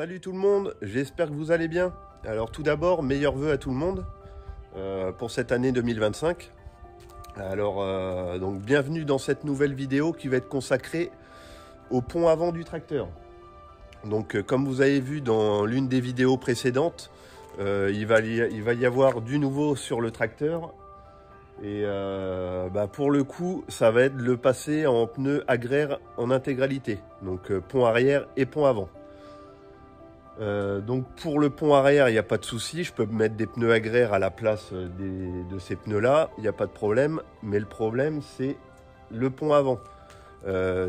Salut tout le monde, j'espère que vous allez bien. Alors tout d'abord, meilleurs vœux à tout le monde pour cette année 2025. Alors donc bienvenue dans cette nouvelle vidéo qui va être consacrée au pont avant du tracteur. Donc comme vous avez vu dans l'une des vidéos précédentes, il va y avoir du nouveau sur le tracteur. Et pour le coup, ça va être le passer en pneus agraire en intégralité. Donc pont arrière et pont avant. Donc pour le pont arrière, il n'y a pas de souci, je peux mettre des pneus agraires à la place de ces pneus là, il n'y a pas de problème, mais le problème c'est le pont avant.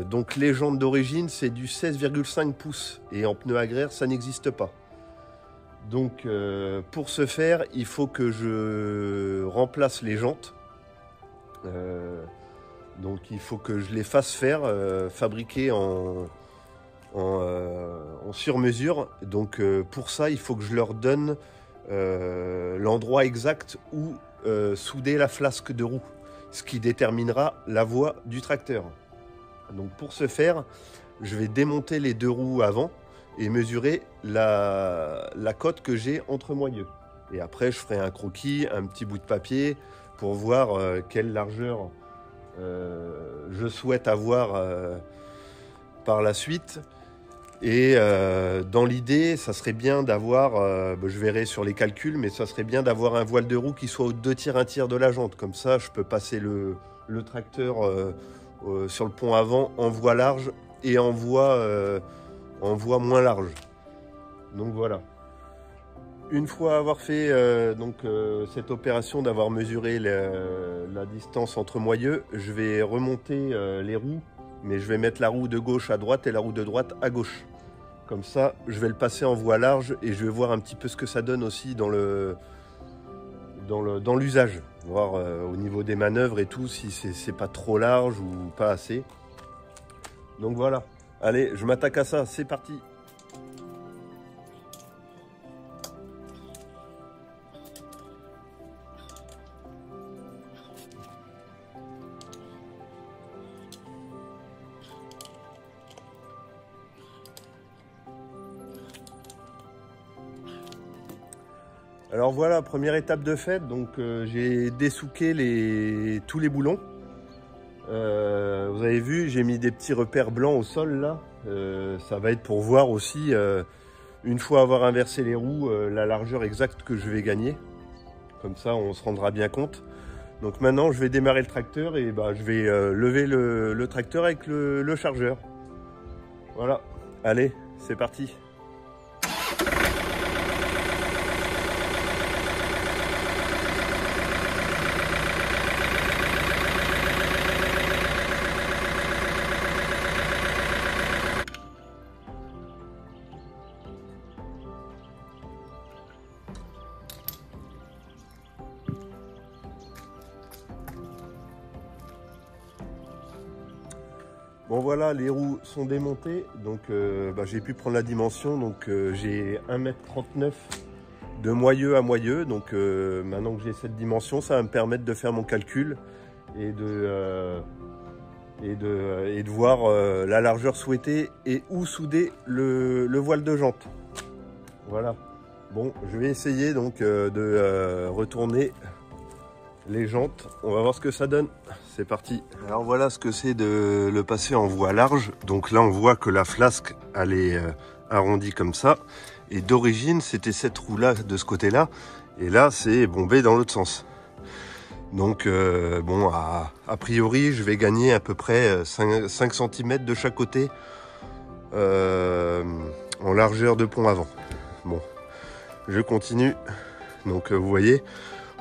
Donc les jantes d'origine c'est du 16,5 pouces et en pneus agraires ça n'existe pas. Donc pour ce faire, il faut que je remplace les jantes. Donc il faut que je les fasse faire, fabriquer en sur-mesure. Donc pour ça, il faut que je leur donne l'endroit exact où souder la flasque de roue, ce qui déterminera la voie du tracteur. Donc pour ce faire, je vais démonter les deux roues avant et mesurer la cote que j'ai entre moyeux. Et après, je ferai un croquis, un petit bout de papier pour voir quelle largeur je souhaite avoir par la suite. Et dans l'idée, ça serait bien d'avoir, je verrai sur les calculs, mais ça serait bien d'avoir un voile de roue qui soit aux 2 tiers, 1 tiers de la jante. Comme ça, je peux passer le tracteur sur le pont avant en voie large et en voie moins large. Donc voilà. Une fois avoir fait cette opération d'avoir mesuré la distance entre moyeux, je vais remonter les roues. Mais je vais mettre la roue de gauche à droite et la roue de droite à gauche. Comme ça, je vais le passer en voie large et je vais voir un petit peu ce que ça donne aussi dans l'usage. Voir au niveau des manœuvres et tout, si c'est pas trop large ou pas assez. Donc voilà. Allez, je m'attaque à ça, c'est parti. Alors voilà, première étape de fait, donc j'ai dessouqué tous les boulons. Vous avez vu, j'ai mis des petits repères blancs au sol là. Ça va être pour voir aussi, une fois avoir inversé les roues, la largeur exacte que je vais gagner. Comme ça, on se rendra bien compte. Donc maintenant, je vais démarrer le tracteur et je vais lever le tracteur avec le chargeur. Voilà, allez, c'est parti. Bon voilà, les roues sont démontées, donc j'ai pu prendre la dimension, donc j'ai 1,39 m de moyeu à moyeu, donc maintenant que j'ai cette dimension, ça va me permettre de faire mon calcul et de voir la largeur souhaitée et où souder le voile de jante. Voilà, bon, je vais essayer donc de retourner les jantes, on va voir ce que ça donne. C'est parti. Alors voilà ce que c'est de le passer en voie large. Donc là on voit que la flasque elle est arrondie comme ça. Et d'origine c'était cette roue là de ce côté là. Et là c'est bombé dans l'autre sens. Donc a priori je vais gagner à peu près 5 cm de chaque côté en largeur de pont avant. Bon, je continue. Donc vous voyez,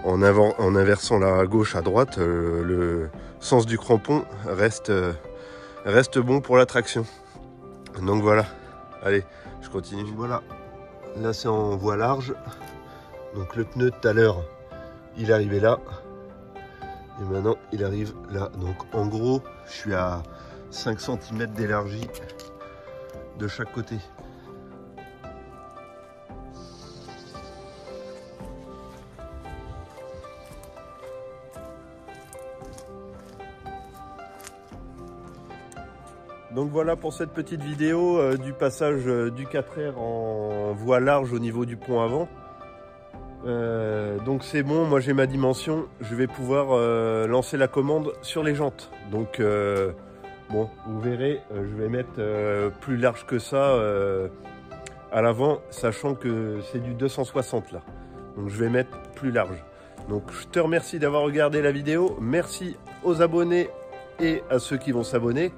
en inversant la gauche à droite, le sens du crampon reste bon pour la traction. Donc voilà, allez, je continue. Voilà, là c'est en voie large. Donc le pneu de tout à l'heure, il arrivait là. Et maintenant, il arrive là. Donc en gros, je suis à 5 cm d'élargie de chaque côté. Donc voilà pour cette petite vidéo du passage du 4R en voie large au niveau du pont avant. Donc c'est bon, moi j'ai ma dimension, je vais pouvoir lancer la commande sur les jantes. Donc bon, vous verrez, je vais mettre plus large que ça à l'avant, sachant que c'est du 260 là. Donc je vais mettre plus large. Donc je te remercie d'avoir regardé la vidéo, merci aux abonnés et à ceux qui vont s'abonner.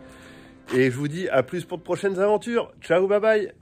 Et je vous dis à plus pour de prochaines aventures. Ciao, bye bye.